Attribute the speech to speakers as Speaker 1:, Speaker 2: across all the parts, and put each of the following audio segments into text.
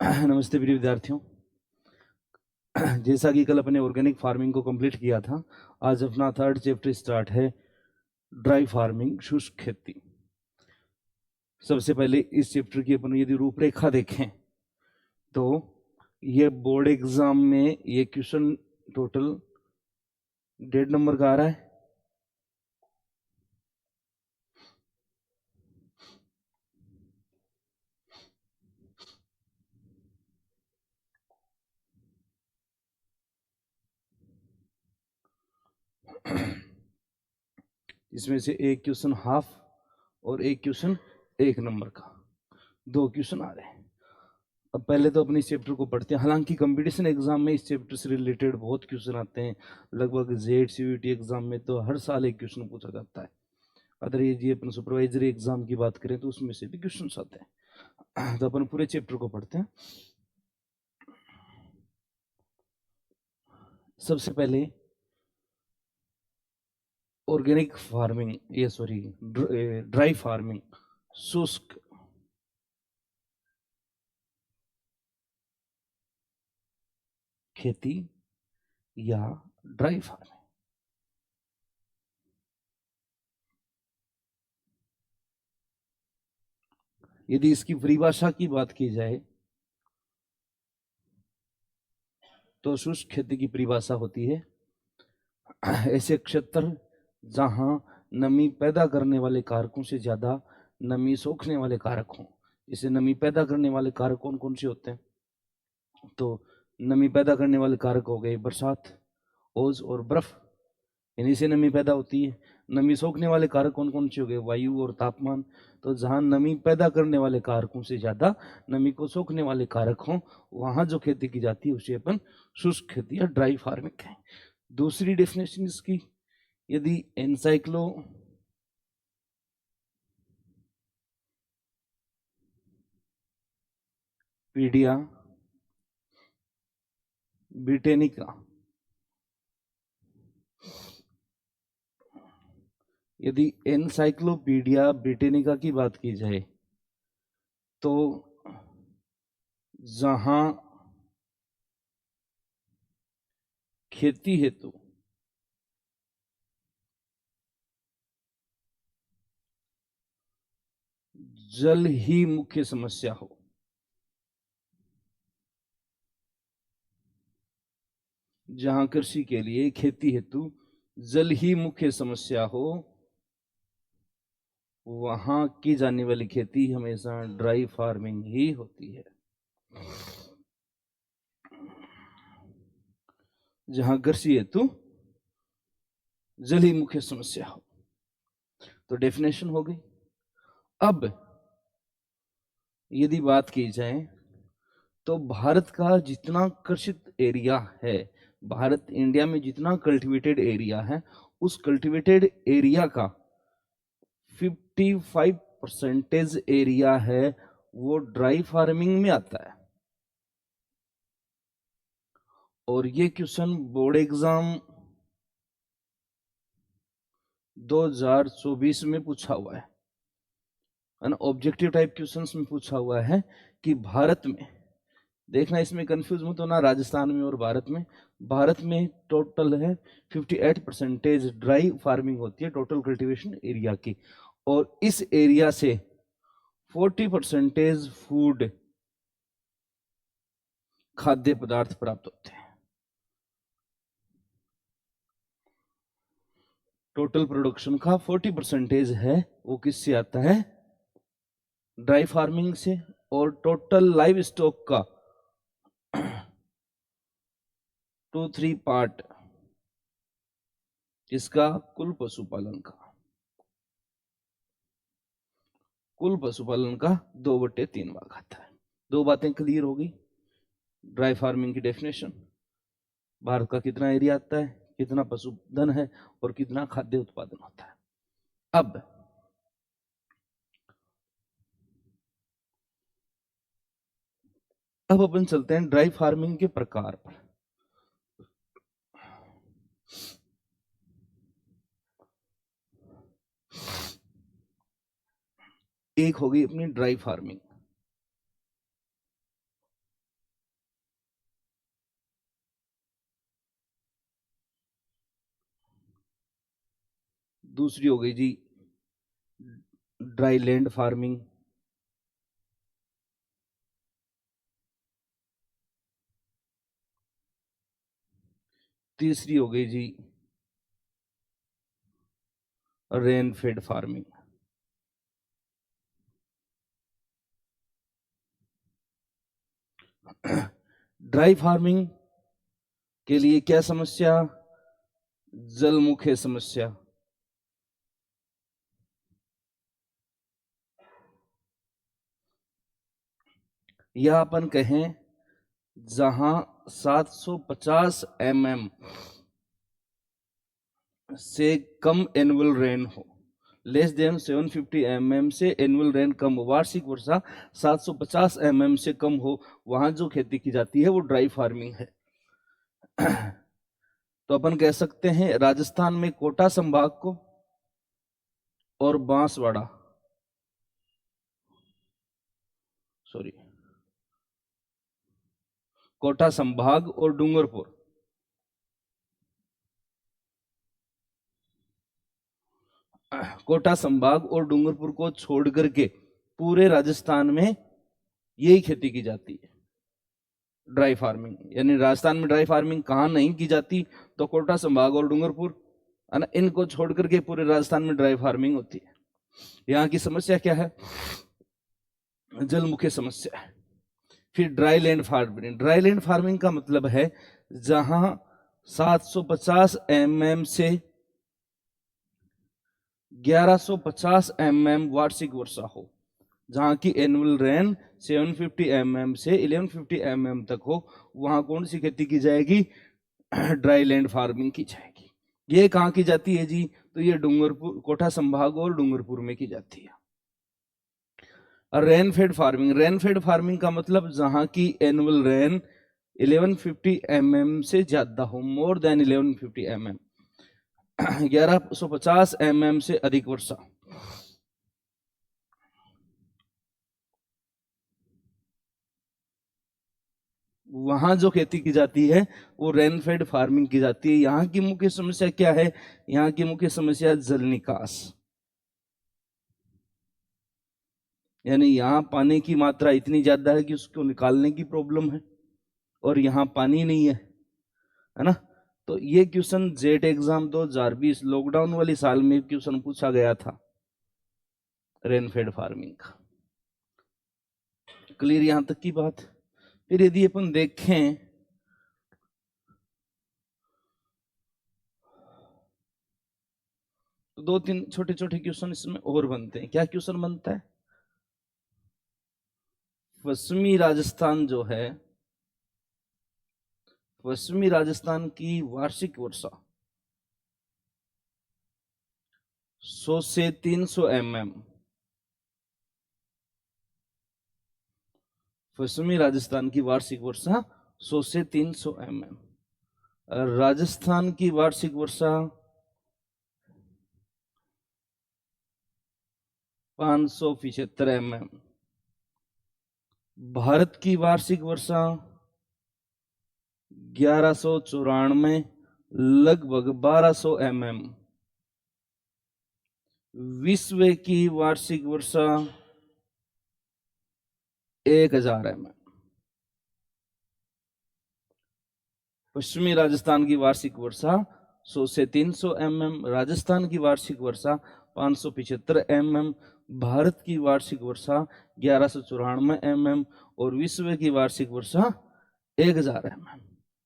Speaker 1: नमस्ते प्रिय विद्यार्थियों। जैसा कि कल अपने ऑर्गेनिक फार्मिंग को कंप्लीट किया था, आज अपना थर्ड चैप्टर स्टार्ट है, ड्राई फार्मिंग, शुष्क खेती। सबसे पहले इस चैप्टर की अपन यदि रूपरेखा देखें तो ये बोर्ड एग्जाम में ये क्वेश्चन टोटल 1.5 नंबर का आ रहा है। इसमें से एक क्वेश्चन हाफ और एक क्वेश्चन 1 नंबर का, 2 क्वेश्चन आ रहे हैं। अब पहले तो अपने इस चैप्टर को पढ़ते हैं। हालांकि कंपटीशन एग्जाम में इस चैप्टर से रिलेटेड बहुत क्वेश्चन आते हैं। लगभग जेड सीयूईटी एग्जाम में तो हर साल एक क्वेश्चन पूछा जाता है। अगर ये अपन सुपरवाइजरी एग्जाम की बात करें तो उसमें से भी क्वेश्चन आते हैं। तो अपन पूरे चैप्टर को पढ़ते हैं। सबसे पहले ऑर्गेनिक फार्मिंग, ये सॉरी ड्राई फार्मिंग, शुष्क खेती या ड्राई फार्मिंग। यदि इसकी परिभाषा की बात की जाए तो शुष्क खेती की परिभाषा होती है ऐसे क्षेत्र जहां नमी पैदा करने वाले कारकों से ज्यादा नमी सोखने वाले कारक हों। इसे नमी पैदा करने वाले कारक कौन कौन से होते हैं? तो नमी पैदा करने वाले कारक हो गए बरसात, ओस और बर्फ, इन्हीं से नमी पैदा होती है। नमी सोखने वाले कारक कौन कौन से हो गए? वायु और तापमान। तो जहां नमी पैदा करने वाले कारकों से ज्यादा नमी को सोखने वाले कारक हों, वहां जो खेती की जाती है उसे अपन शुष्क खेती या ड्राई फार्मिंग कहें। दूसरी डेफिनेशन इसकी, यदि एनसाइक्लोपीडिया ब्रिटेनिका, यदि एनसाइक्लोपीडिया ब्रिटेनिका की बात की जाए तो जहां खेती हेतु जल ही मुख्य समस्या हो, जहां कृषि के लिए खेती हेतु जल ही मुख्य समस्या हो, वहां की जाने वाली खेती हमेशा ड्राई फार्मिंग ही होती है। जहां कृषि हेतु जल ही मुख्य समस्या हो। तो डेफिनेशन हो गई। अब यदि बात की जाए तो भारत का जितना कृषित एरिया है, भारत इंडिया में जितना कल्टीवेटेड एरिया है, उस कल्टीवेटेड एरिया का 55% एरिया है वो ड्राई फार्मिंग में आता है। और ये क्वेश्चन बोर्ड एग्जाम 2024 में पूछा हुआ है। ऑब्जेक्टिव टाइप क्वेश्चंस में पूछा हुआ है कि भारत में, देखना इसमें कंफ्यूज मत होना, राजस्थान में और भारत में टोटल है 58% ड्राई फार्मिंग होती है टोटल कल्टीवेशन एरिया की। और इस एरिया से 40% फूड, खाद्य पदार्थ प्राप्त होते हैं। टोटल प्रोडक्शन का 40% है वो किससे आता है? ड्राई फार्मिंग से। और टोटल लाइव स्टॉक का 2-3 पार्ट इसका कुल पशुपालन का 2/3 भाग आता है। 2 बातें क्लियर हो गई। ड्राई फार्मिंग की डेफिनेशन, भारत का कितना एरिया आता है, कितना पशुधन है और कितना खाद्य उत्पादन होता है। अब अपन चलते हैं ड्राई फार्मिंग के प्रकार पर। एक हो गई अपनी ड्राई फार्मिंग। दूसरी हो गई जी ड्राई लैंड फार्मिंग, तीसरी हो गई जी rain fed farming. Dry farming के लिए क्या समस्या? जलमुखे समस्या। या अपन कहें जहां 750 mm से कम एनुअल रेन हो, लेस देन 750 mm से एनुअल रेन कम हो, वार्षिक वर्षा 750 mm से कम हो, वहां जो खेती की जाती है वो ड्राई फार्मिंग है। तो अपन कह सकते हैं राजस्थान में कोटा संभाग को और बांसवाड़ा, सॉरी कोटा संभाग और डूंगरपुर, कोटा संभाग और डूंगरपुर को छोड़ करके पूरे राजस्थान में यही खेती की जाती है ड्राई फार्मिंग। यानी राजस्थान में ड्राई फार्मिंग कहाँ नहीं की जाती? तो कोटा संभाग और डूंगरपुर, है ना, इनको छोड़ करके पूरे राजस्थान में ड्राई फार्मिंग होती है। यहाँ की समस्या क्या है? जलमुखी समस्या है। फिर dry land farming. Dry land farming का मतलब है जहां 750 mm से 1150 mm वार्षिक वर्षा हो, जहां की एनुअल रेन 750 mm से 1150 mm तक हो, वहां कौन सी खेती की जाएगी? ड्राई लैंड फार्मिंग की जाएगी। ये कहाँ की जाती है जी? तो ये डूंगरपुर, कोटा संभाग और डूंगरपुर में की जाती है। और rain fed farming. Rain fed farming का मतलब जहां की एनुअल रेन 1150 mm से ज्यादा हो, मोर देन 1150 mm, 1150 mm से अधिक वर्षा। वहां जो खेती की जाती है वो रेन फेड फार्मिंग की जाती है। यहाँ की मुख्य समस्या क्या है? यहाँ की मुख्य समस्या जल निकास, यानी यहाँ पानी की मात्रा इतनी ज्यादा है कि उसको निकालने की प्रॉब्लम है, और यहाँ पानी नहीं है ना। तो ये क्वेश्चन जेट एग्जाम 2020 लॉकडाउन वाली साल में क्वेश्चन पूछा गया था रेन फेड फार्मिंग का। क्लियर यहां तक की बात? फिर यदि अपन देखें तो दो तीन छोटे छोटे क्वेश्चन इसमें और बनते हैं। क्या क्वेश्चन बनता है? पश्चिमी राजस्थान जो है, पश्चिमी राजस्थान की वार्षिक वर्षा 100 से 300 mm, पश्चिमी राजस्थान की वार्षिक वर्षा 100 से 300 mm, राजस्थान की वार्षिक वर्षा 575 mm, भारत की वार्षिक वर्षा 1194, लगभग 1200 mm, विश्व की वार्षिक वर्षा 1000 mm। पश्चिमी राजस्थान की वार्षिक वर्षा 100 से 300 mm, राजस्थान की वार्षिक वर्षा 575 mm, भारत की वार्षिक वर्षा 1194 mm और विश्व की वार्षिक वर्षा 1000 mm।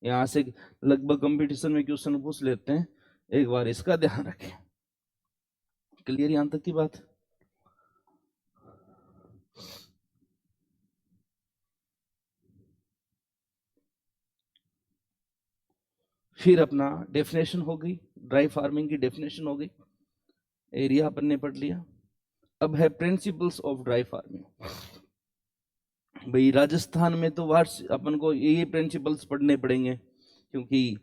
Speaker 1: यहाँ से लगभग कंपटीशन में क्वेश्चन पूछ लेते हैं, एक बार इसका ध्यान रखें। क्लियर यहां तक की बात? फिर अपना डेफिनेशन हो गई, ड्राई फार्मिंग की डेफिनेशन हो गई, एरिया अपन ने पढ़ लिया। अब है प्रिंसिपल्स ऑफ ड्राई फार्मिंग। भाई राजस्थान में तो वार्षिक अपन को ये प्रिंसिपल्स पढ़ने पड़ेंगे, क्योंकि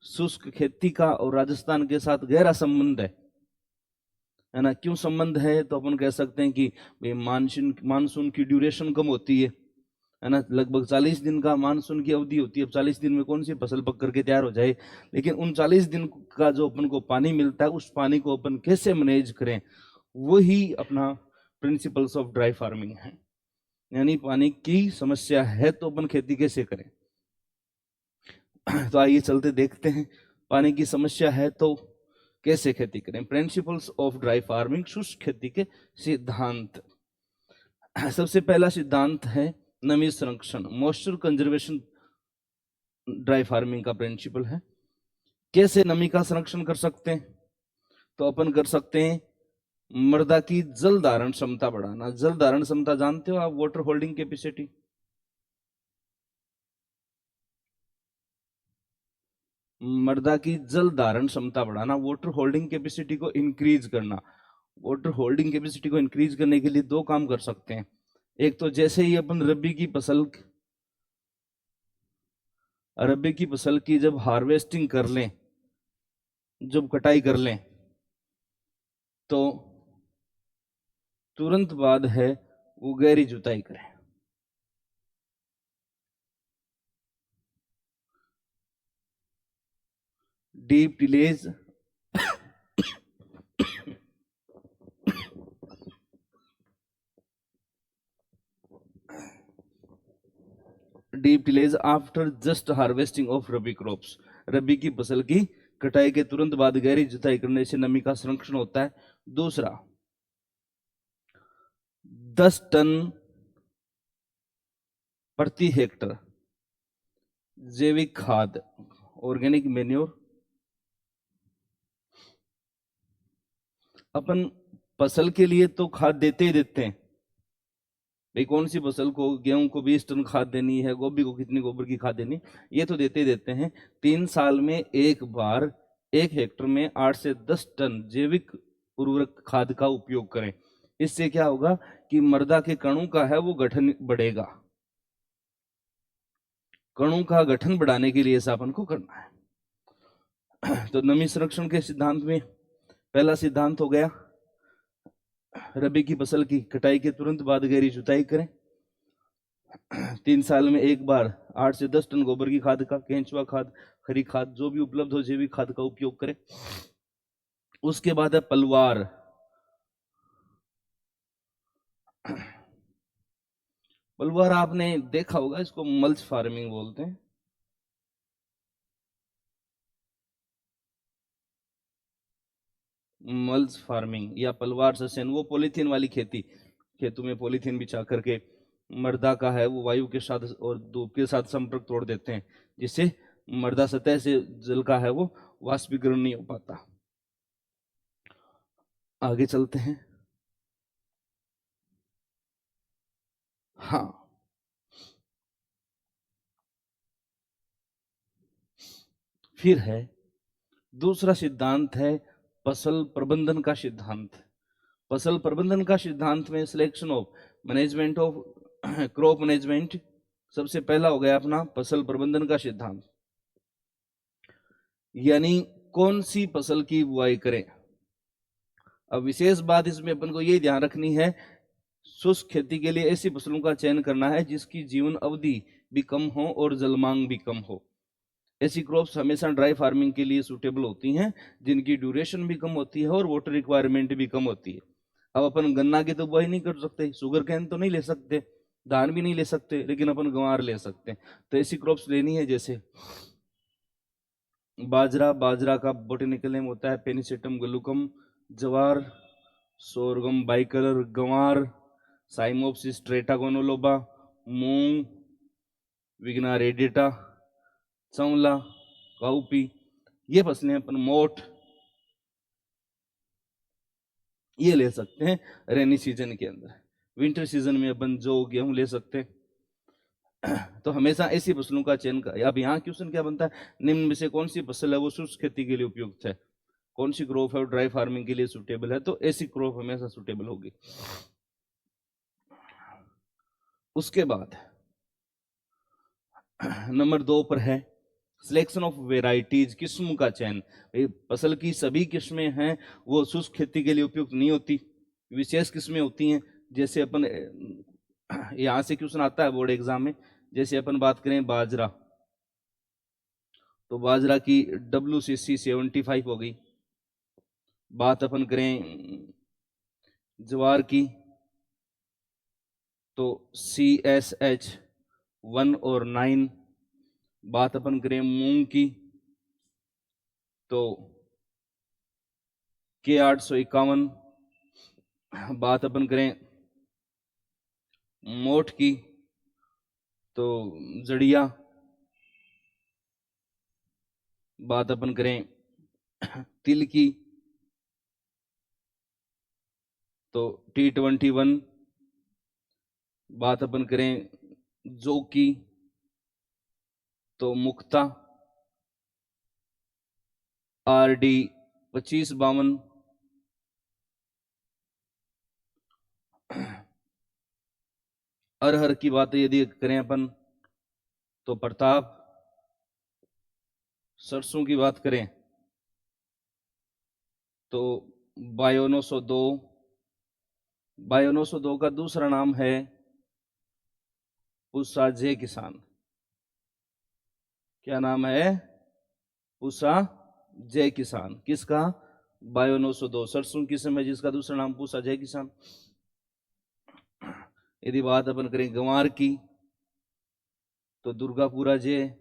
Speaker 1: शुष्क खेती का और राजस्थान के साथ गहरा संबंध है ना। क्यों संबंध है? तो अपन कह सकते हैं कि मानसून की ड्यूरेशन कम होती है, है ना। लगभग 40 दिन का मानसून की अवधि होती है। अब 40 दिन में कौन सी फसल पक करके तैयार हो जाए, लेकिन उन 40 दिन का जो अपन को पानी मिलता है, उस पानी को अपन कैसे मैनेज करें, वही अपना प्रिंसिपल्स ऑफ ड्राई फार्मिंग है। यानी पानी की समस्या है तो अपन खेती कैसे करें। तो आइए चलते देखते हैं, पानी की समस्या है तो कैसे खेती करें। प्रिंसिपल्स ऑफ ड्राई फार्मिंग, शुष्क खेती के सिद्धांत। सबसे पहला सिद्धांत है नमी संरक्षण, मॉइस्चर कंजर्वेशन ड्राई फार्मिंग का प्रिंसिपल है। कैसे नमी का संरक्षण कर सकते हैं, तो अपन कर सकते हैं मृदा की जल धारण क्षमता बढ़ाना। जल धारण क्षमता जानते हो आप, वाटर होल्डिंग कैपेसिटी। मृदा की जल धारण क्षमता बढ़ाना, वाटर होल्डिंग कैपेसिटी को इंक्रीज करना। वाटर होल्डिंग कैपेसिटी को इंक्रीज करने के लिए दो काम कर सकते हैं। एक तो जैसे ही अपन रबी की फसल की जब हार्वेस्टिंग कर लें, जब कटाई कर लें, तो तुरंत बाद है वो गहरी जुताई करें। Deep tillage deep tillage after just harvesting of rabi crops. रबी की फसल की कटाई के तुरंत बाद गहरी जुताई करने से नमी का संरक्षण होता है। दूसरा, 10 टन प्रति हेक्टर जैविक खाद, ऑर्गेनिक मेन्योर। अपन फसल के लिए तो खाद देते ही देते हैं भाई, कौन सी फसल को, गेहूं को 20 टन खाद देनी है, गोभी को कितनी गोबर की खाद देनी, ये तो देते ही देते हैं। 3 साल में एक बार 1 हेक्टर में 8 से 10 टन जैविक उर्वरक खाद का उपयोग करें। इससे क्या होगा कि मृदा के कणों का है वो गठन बढ़ेगा। कणों का गठन बढ़ाने के लिए ऐसा अपन को करना है। तो नमी संरक्षण के सिद्धांत में पहला सिद्धांत हो गया, रबी की फसल की कटाई के तुरंत बाद गहरी जुताई करें। 3 साल में एक बार 8 से 10 टन गोबर की खाद का, केंचुआ खाद, खरी खाद, जो भी उपलब्ध हो जैविक खाद का उपयोग करें। उसके बाद है पलवार। पलवार आपने देखा होगा, इसको मल्च फार्मिंग बोलते हैं। मल्च फार्मिंग या पलवार सस्यन, वो पॉलीथीन वाली खेती, खेतों में पॉलीथीन बिछा करके मृदा का है वो वायु के साथ और धूप के साथ संपर्क तोड़ देते हैं, जिससे मृदा सतह से जल का है वो वाष्पीकरण नहीं हो पाता। आगे चलते हैं। हाँ, फिर है दूसरा सिद्धांत है फसल प्रबंधन का सिद्धांत। फसल प्रबंधन का सिद्धांत में selection of management of crop management सबसे पहला हो गया अपना फसल प्रबंधन का सिद्धांत। यानी कौन सी फसल की बुआई करें। अब विशेष बात इसमें अपन को ये ध्यान रखनी है, शुष्क खेती के लिए ऐसी फसलों का चयन करना है जिसकी जीवन अवधि भी कम हो और जलमांग भी कम हो। ऐसी क्रॉप्स हमेशा ड्राई फार्मिंग के लिए सूटेबल होती हैं, जिनकी ड्यूरेशन भी कम होती है और वाटर रिक्वायरमेंट भी कम होती है। अब अपन गन्ना की तो बुआई नहीं कर सकते, शुगर कैन तो नहीं ले सकते, धान भी नहीं ले सकते, लेकिन अपन गंवार ले सकते हैं। तो ऐसी क्रॉप्स लेनी है जैसे बाजरा, बाजरा का बोटेनिकल नेम होता है पेनिसेटम गलुकम। जवार, सोरगम बाइकलर, गंवार साइमोप्सिस ट्रेटागोनोलोबा, मूंग विग्ना रेडिटा, चौला, काउपी, ये फसलें अपन मोठ ये ले सकते हैं रेनी सीजन के अंदर। विंटर सीजन में अपन जो गेहूं ले सकते हैं। तो हमेशा ऐसी फसलों का चयन कर। अब यहाँ क्वेश्चन क्या बनता है, निम्न में से कौन सी फसल है वो शुष्क खेती के लिए उपयुक्त है, कौन सी क्रॉप है वो ड्राई फार्मिंग के लिए सुटेबल है, तो ऐसी क्रॉप हमेशा सुटेबल होगी। उसके बाद नंबर 2 पर है सिलेक्शन ऑफ वेराइटीज, किस्म का चयन। फसल की सभी किस्में हैं वो शुष्क खेती के लिए उपयुक्त नहीं होती, विशेष किस्में होती हैं। जैसे अपन यहां से क्वेश्चन आता है बोर्ड एग्जाम में। जैसे अपन बात करें बाजरा, तो बाजरा की WCC 75 हो गई। बात अपन करें ज्वार की, तो CSH 1 और 9। बात अपन करें मूंग की, तो K 851। बात अपन करें मोठ की, तो जड़िया। बात अपन करें तिल की, तो T 21। बात अपन करें जौ की, तो मुक्ता RD 2552। अरहर की बात यदि करें अपन, तो प्रताप। सरसों की बात करें, तो बायो 902। बायो 902 का दूसरा नाम है पूसा जय किसान। क्या नाम है? पूसा जय किसान। किसका? बायो 902 सरसों किस्म है जिसका दूसरा नाम पूसा जय किसान। यदि बात अपन करें गंवार की, तो दुर्गापुरा जय।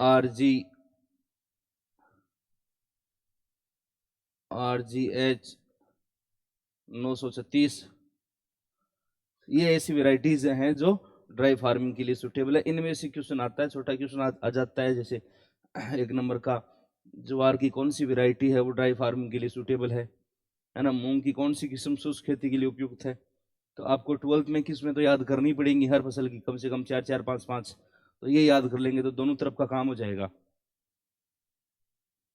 Speaker 1: RGH 936। ये ऐसी वेराइटीज हैं जो ड्राई फार्मिंग के लिए सुटेबल है। इनमें से क्वेश्चन आता है, छोटा क्वेश्चन आ जाता है। जैसे 1 नंबर का, ज्वार की कौन सी वेराइटी है वो ड्राई फार्मिंग के लिए सुटेबल है ना। मूंग की कौन सी किस्म शुष्क खेती के लिए उपयुक्त है। तो आपको 12th में किस्में तो याद करनी पड़ेंगी, हर फसल की कम से कम 4 4 5 5। तो ये याद कर लेंगे तो दोनों तरफ का काम हो जाएगा।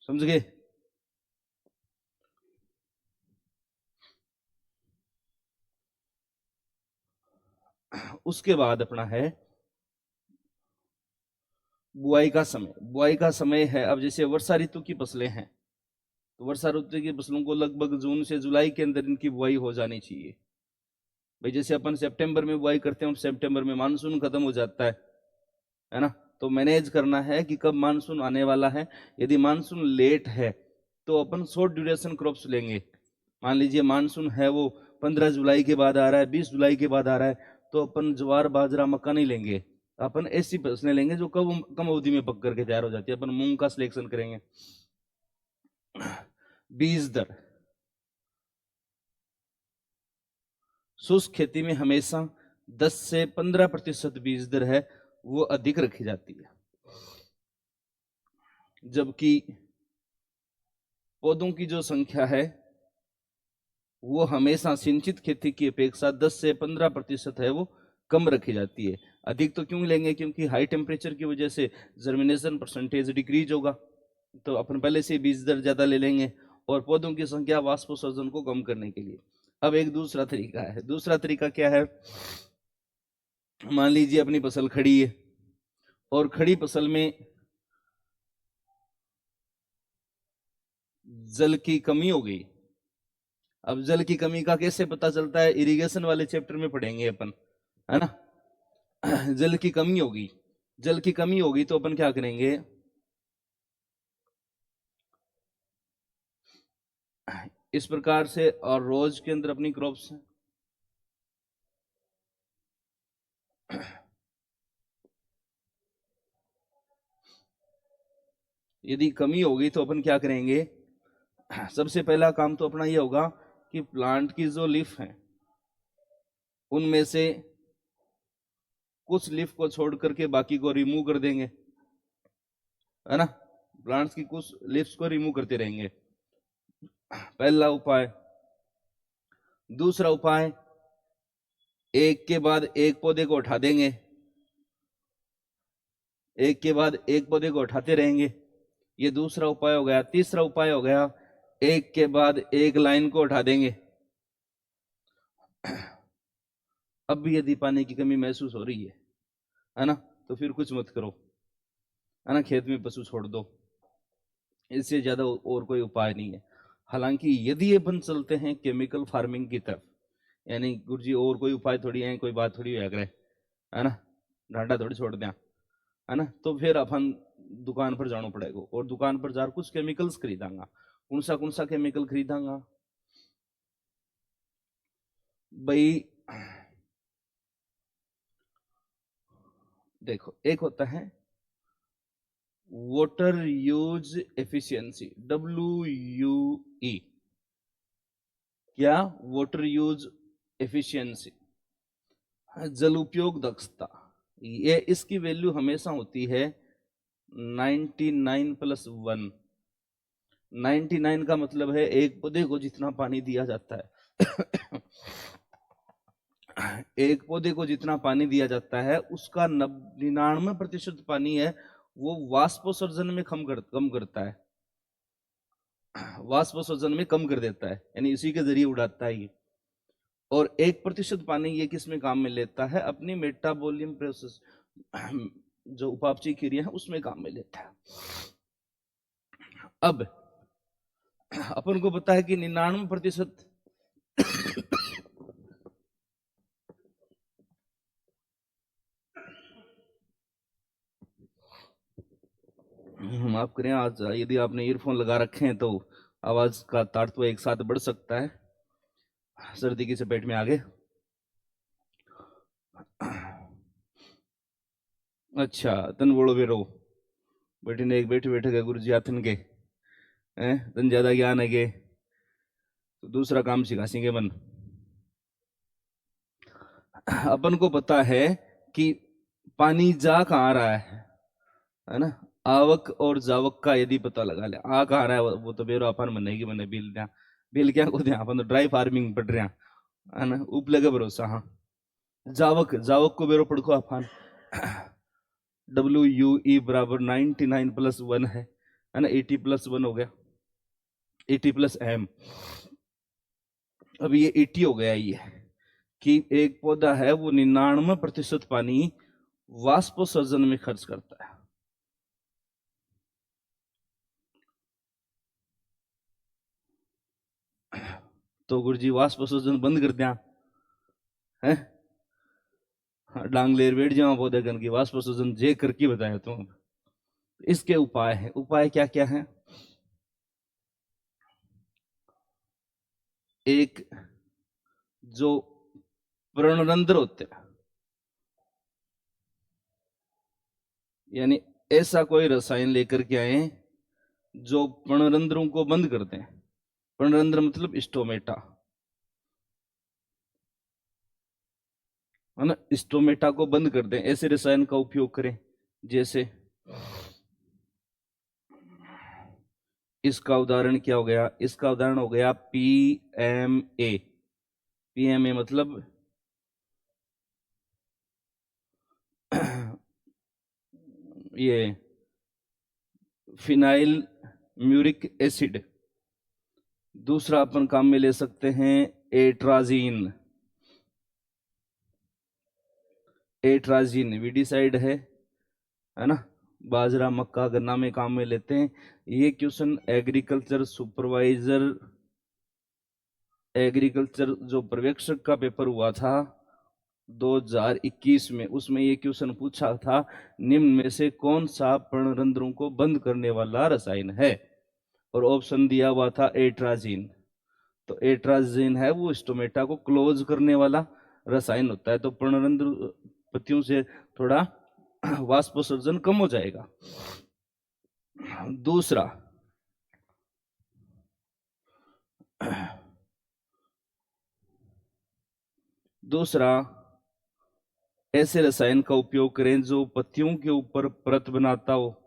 Speaker 1: समझ गए? उसके बाद अपना है बुआई का समय। बुआई का समय है, अब जैसे वर्षा ऋतु की फसलें हैं, तो वर्षा ऋतु की फसलों को लगभग जून से जुलाई के अंदर इनकी बुआई हो जानी चाहिए। भाई जैसे अपन सितंबर में बुआई करते हैं, सितंबर में मानसून खत्म हो जाता है ना। तो मैनेज करना है कि कब मानसून आने वाला है। यदि मानसून लेट है तो अपन शॉर्ट ड्यूरेशन क्रॉप्स लेंगे। मान लीजिए मानसून है वो 15 जुलाई के बाद आ रहा है, 20 जुलाई के बाद आ रहा है, तो अपन ज्वार बाजरा मक्का नहीं लेंगे। अपन ऐसी फसलें लेंगे जो कम अवधि में पक करके तैयार हो जाती है। अपन मूंग का सिलेक्शन करेंगे। बीज दर, शुष्क खेती में हमेशा 10 से 15% बीज दर है वो अधिक रखी जाती है, जबकि पौधों की जो संख्या है वो हमेशा सिंचित खेती की अपेक्षा 10 से 15% है वो कम रखी जाती है। अधिक तो क्यों लेंगे? क्योंकि हाई टेम्परेचर की वजह से जर्मिनेशन परसेंटेज डिक्रीज होगा, तो अपन पहले से बीज दर ज्यादा ले लेंगे। और पौधों की संख्या वाष्पोत्सर्जन को कम करने के लिए। अब एक दूसरा तरीका है। दूसरा तरीका क्या है? मान लीजिए अपनी फसल खड़ी है और खड़ी फसल में जल की कमी हो गई। अब जल की कमी का कैसे पता चलता है? इरिगेशन वाले चैप्टर में पढ़ेंगे अपन, है ना। जल की कमी होगी, जल की कमी होगी तो अपन क्या करेंगे? इस प्रकार से, और रोज के अंदर अपनी क्रॉप्स यदि कमी होगी तो अपन क्या करेंगे? सबसे पहला काम तो अपना ये होगा कि प्लांट की जो लीफ है उनमें से कुछ लीफ को छोड़ करके बाकी को रिमूव कर देंगे, है ना। प्लांट्स की कुछ लीव्स को रिमूव करते रहेंगे, पहला उपाय। दूसरा उपाय, एक के बाद एक पौधे को उठा देंगे, एक के बाद एक पौधे को उठाते रहेंगे। ये दूसरा उपाय हो गया। तीसरा उपाय हो गया, एक के बाद एक लाइन को उठा देंगे। अब भी यदि पानी की कमी महसूस हो रही है ना, तो फिर कुछ मत करो, है ना। खेत में पशु छोड़ दो, इससे ज्यादा और कोई उपाय नहीं है। हालांकि यदि ये अपन चलते हैं केमिकल फार्मिंग की तरफ, यानी गुरुजी और कोई उपाय थोड़ी है, कोई बात थोड़ी है करे, है ना, डांडा थोड़ी छोड़ दिया, है ना, तो फिर अपन दुकान पर जाना पड़ेगा और दुकान पर जाकर कुछ केमिकल्स खरीदांगा। कौन सा केमिकल खरीदांगा भाई? देखो, एक होता है वाटर यूज एफिशिएंसी, WUE। क्या? वाटर यूज एफिशिएंसी, जल उपयोग दक्षता। ये इसकी वैल्यू हमेशा होती है 99+1। 99 का मतलब है एक पौधे को जितना पानी दिया जाता है एक पौधे को जितना पानी दिया जाता है उसका 99% पानी है वो वाष्पोत्सर्जन में कम करता है, वाष्पोत्सर्जन में कम कर देता है, यानी इसी के जरिए उड़ाता है ये। और 1% पानी ये किस में काम में लेता है? अपनी मेटाबॉलियम प्रोसेस, जो उपापचय क्रिया है उसमें काम में लेता है। अब अपन को पता है कि 99% माफ करें, आज यदि आपने ईयरफोन लगा रखे हैं तो आवाज का तारतम्य एक साथ बढ़ सकता है, सर्दी की चपेट में आगे। अच्छा, तन बोलो बेरो बैठे ने एक बैठे बैठे गुरु जी आथन के हैं, तन ज्यादा ज्ञान है के तो दूसरा काम सिखाएंगे मन। अपन को पता है कि पानी जा कहाँ रहा है ना, आवक और जावक का यदि पता लगा ले, आ कहाँ रहा है वो तो बेरो अपन मन की मन बिल दिया, बिल क्या को दिया, अपन तो ड्राई फार्मिंग पढ़ रहे हैं, है ना, उपले का भरोसा। हाँ, जावक, जावक को बेरो पढ़ो अपन, WUE बराबर 99+1 है ना, 80+1 हो गया, 80+M। अब ये 80 हो गया ये कि एक पौधा है वो 99% पानी वाष्पोत्सर्जन में खर्च करता है। तो गुरुजी वाष्पोत्सर्जन बंद कर दिया है, डांग लेर बैठ जाओ पौधे कन की वाष्पोत्सर्जन जे करके बताया तुम। इसके उपाय है, उपाय क्या क्या है? एक जो पर्णरंध्र होते हैं, यानी ऐसा कोई रसायन लेकर के आए जो पर्णरंध्रों को बंद कर दें। पर्णरंध्र मतलब स्टोमेटा, है ना, स्टोमेटा को बंद कर दें, ऐसे रसायन का उपयोग करें। जैसे इसका उदाहरण क्या हो गया? इसका उदाहरण हो गया PMA। PMA मतलब ये फिनाइल म्यूरिक एसिड। दूसरा अपन काम में ले सकते हैं एट्राजीन। एट्राजीन वीडिसाइड है ना, बाजरा मक्का गन्ना में काम में लेते हैं। ये क्वेश्चन एग्रीकल्चर सुपरवाइजर, एग्रीकल्चर जो पर्यवेक्षक का पेपर हुआ था 2021 में, उसमें ये क्वेश्चन पूछा था, निम्न में से कौन सा पर्णरंध्रों को बंद करने वाला रसायन है? और ऑप्शन दिया हुआ था एट्राजीन। तो एट्राजीन है वो स्टोमेटा को क्लोज करने वाला रसायन होता है, तो पर्णरंध्र पत्तियों से थोड़ा वाष्पोत्सर्जन कम हो जाएगा। दूसरा, दूसरा ऐसे रसायन का उपयोग करें जो पत्तियों के ऊपर परत बनाता हो।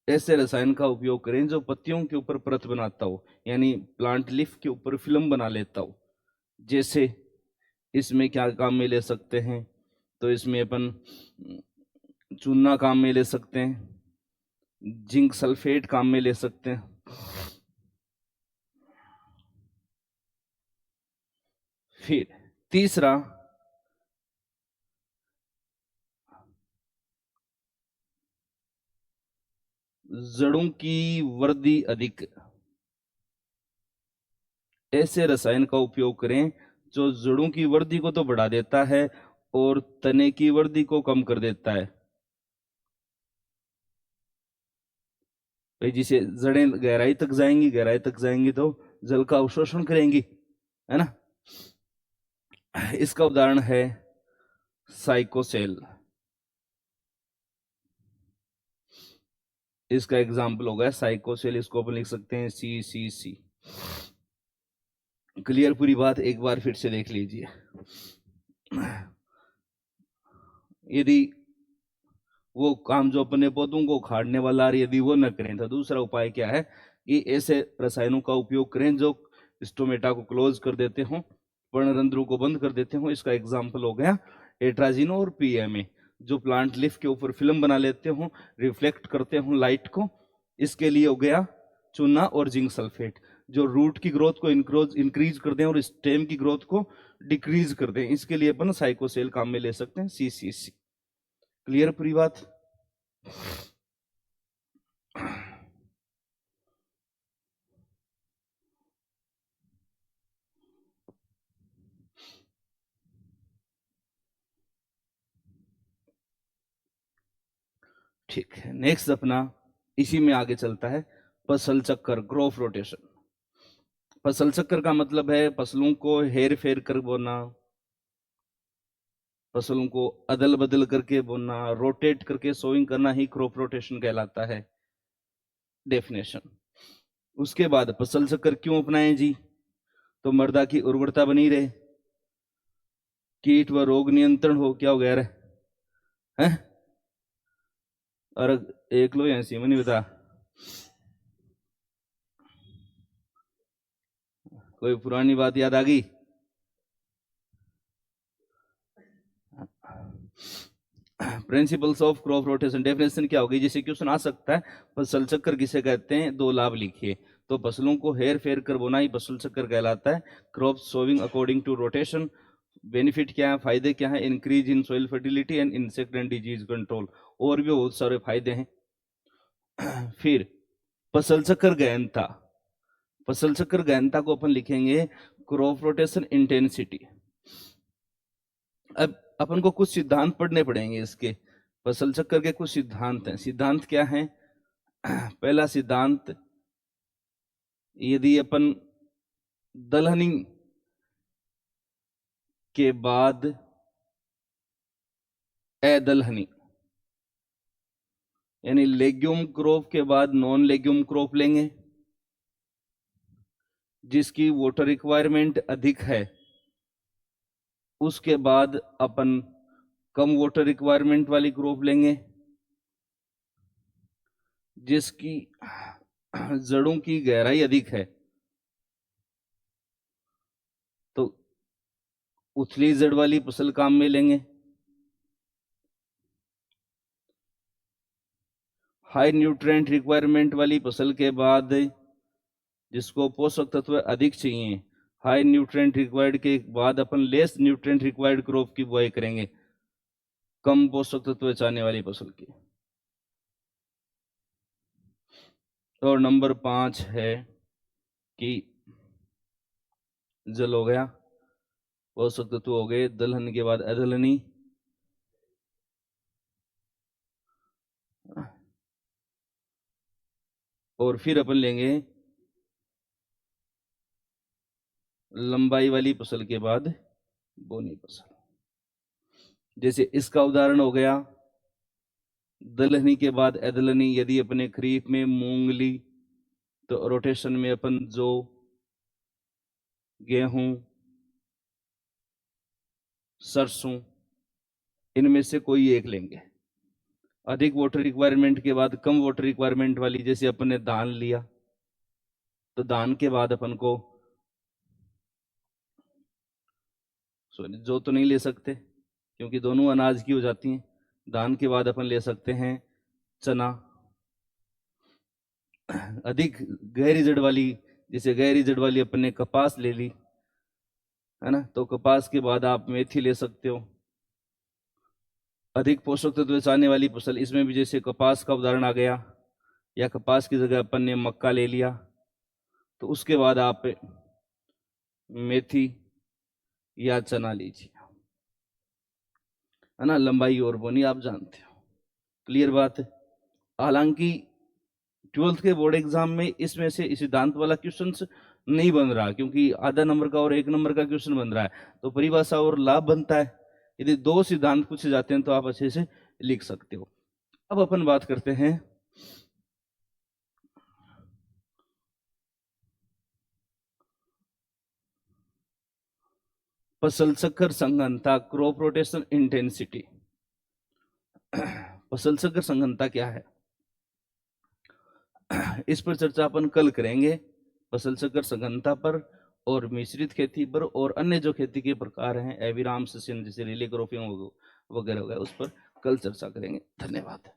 Speaker 1: ऐसे रसायन का उपयोग करें जो पत्तियों के ऊपर परत बनाता हो, यानी प्लांट लीफ के ऊपर फिल्म बना लेता हो। जैसे इसमें क्या काम में ले सकते हैं? तो इसमें अपन चूना काम में ले सकते हैं, जिंक सल्फेट काम में ले सकते हैं। फिर तीसरा, जड़ों की वृद्धि अधिक, ऐसे रसायन का उपयोग करें जो जड़ों की वृद्धि को तो बढ़ा देता है और तने की वृद्धि को कम कर देता है। भाई जिसे जड़ें गहराई तक जाएंगी, गहराई तक जाएंगी तो जल का अवशोषण करेंगी, है ना। इसका उदाहरण है साइकोसेल। इसका एग्जाम्पल होगा साइकोसेल, इसको अपन लिख सकते हैं CCC। क्लियर पूरी बात, एक बार फिर से देख लीजिए। यदि वो काम जो अपने पौधों को उखाड़ने वाला, यदि वो न करें तो दूसरा उपाय क्या है कि ऐसे रसायनों का उपयोग करें जो स्टोमेटा को क्लोज कर देते हो, पर्णरंध्रों को बंद कर देते हो। इसका एग्जाम्पल हो गया एट्राजिनो और PMA, जो प्लांट लीफ के ऊपर फिल्म बना लेते हो, रिफ्लेक्ट करते हो लाइट को। इसके लिए हो गया चूना और जिंक सल्फेट, जो रूट की ग्रोथ को इंक्रीज कर दें और स्टेम की ग्रोथ को डिक्रीज कर दें। इसके लिए अपन साइकोसेल काम में ले सकते हैं, CCC। क्लियर पूरी बात। ठीक है, नेक्स्ट अपना इसी में आगे चलता है फसल चक्कर, क्रॉप रोटेशन। फसल चक्कर का मतलब है फसलों को हेर फेर कर बोना, फसलों को अदल बदल करके बोना, रोटेट करके सोइंग करना ही क्रॉप रोटेशन कहलाता है। डेफिनेशन। उसके बाद फसल चक्कर क्यों अपनाएं जी? तो मृदा की उर्वरता बनी रहे, कीट व रोग नियंत्रण हो। क्या हो गया रे हैं? और एक लो ऐसी में नहीं बता, कोई पुरानी बात याद आ गई? Principles of crop rotation, definition क्या होगी? जैसे क्वेश्चन आ सकता है फसल चक्कर किसे कहते हैं, दो लाभ लिखिए। तो फसलों को हेर फेर कर बोना ही फसल चक्कर कहलाता है। Crop sowing according to rotation. Benefit क्या है, फायदे क्या है? Increase in soil fertility and insect and disease control, और भी बहुत सारे फायदे हैं। फिर फसल चक्कर गहनता, फसल चक्कर गहनता को अपन लिखेंगे क्रॉप रोटेशन इंटेंसिटी। अब अपन को कुछ सिद्धांत पढ़ने पड़ेंगे इसके, फसल चक्कर के कुछ सिद्धांत हैं। सिद्धांत क्या है? पहला सिद्धांत, यदि अपन दलहनी के बाद अदलहनी यानी लेग्यूम क्रॉप के बाद नॉन लेग्यूम क्रॉप लेंगे, जिसकी वाटर रिक्वायरमेंट अधिक है, उसके बाद अपन कम वाटर रिक्वायरमेंट वाली क्रॉप लेंगे, जिसकी जड़ों की गहराई अधिक है, तो उथली जड़ वाली फसल काम में लेंगे। हाई न्यूट्रिएंट रिक्वायरमेंट वाली फसल के बाद, जिसको पोषक तत्व अधिक चाहिए, हाई न्यूट्रिएंट रिक्वायर्ड के बाद अपन लेस न्यूट्रिएंट रिक्वायर्ड क्रॉप की बुआई करेंगे, कम पोषक तत्व चाहने वाली फसल की। और नंबर 5 है कि जल हो गया, पोषक तत्व हो गए, दलहन के बाद अदलहनी, और फिर अपन लेंगे लंबाई वाली फसल के बाद बोनी फसल। जैसे इसका उदाहरण हो गया दलहनी के बाद अदलहनी। यदि अपने खरीफ में मूंगली, तो रोटेशन में अपन जो गेहूं, सरसों, इनमें से कोई एक लेंगे। अधिक वाटर रिक्वायरमेंट के बाद कम वाटर रिक्वायरमेंट वाली, जैसे अपन ने धान लिया, तो धान के बाद अपन को सॉरी जो तो नहीं ले सकते क्योंकि दोनों अनाज की हो जाती हैं। धान के बाद अपन ले सकते हैं चना। अधिक गहरी जड़ वाली, जैसे गहरी जड़ वाली अपन ने कपास ले ली, है ना, तो कपास के बाद आप मेथी ले सकते हो। अधिक पोषक तत्व चाहने वाली फसल, इसमें भी जैसे कपास का उदाहरण आ गया, या कपास की जगह अपन ने मक्का ले लिया, तो उसके बाद आप मेथी या चना लीजिए, है ना। लंबाई और बोनी आप जानते हो, क्लियर बात है। हालांकि 12th के बोर्ड एग्जाम में इसमें से सिद्धांत वाला क्वेश्चन नहीं बन रहा, क्योंकि आधा नंबर का और 1 नंबर का क्वेश्चन बन रहा है, तो परिभाषा और लाभ बनता है। यदि 2 सिद्धांत पूछे जाते हैं तो आप अच्छे से लिख सकते हो। अब अपन बात करते हैं फसल चक्र संघनता, क्रॉप रोटेशन इंटेंसिटी। फसल चक्र संघनता क्या है, इस पर चर्चा अपन कल करेंगे, फसल चक्र संघनता पर और मिश्रित खेती पर और अन्य जो खेती के प्रकार हैं, एविराम, जैसे रिले क्रॉपिंग वगैरह वगैरह, उस पर कल चर्चा करेंगे। धन्यवाद।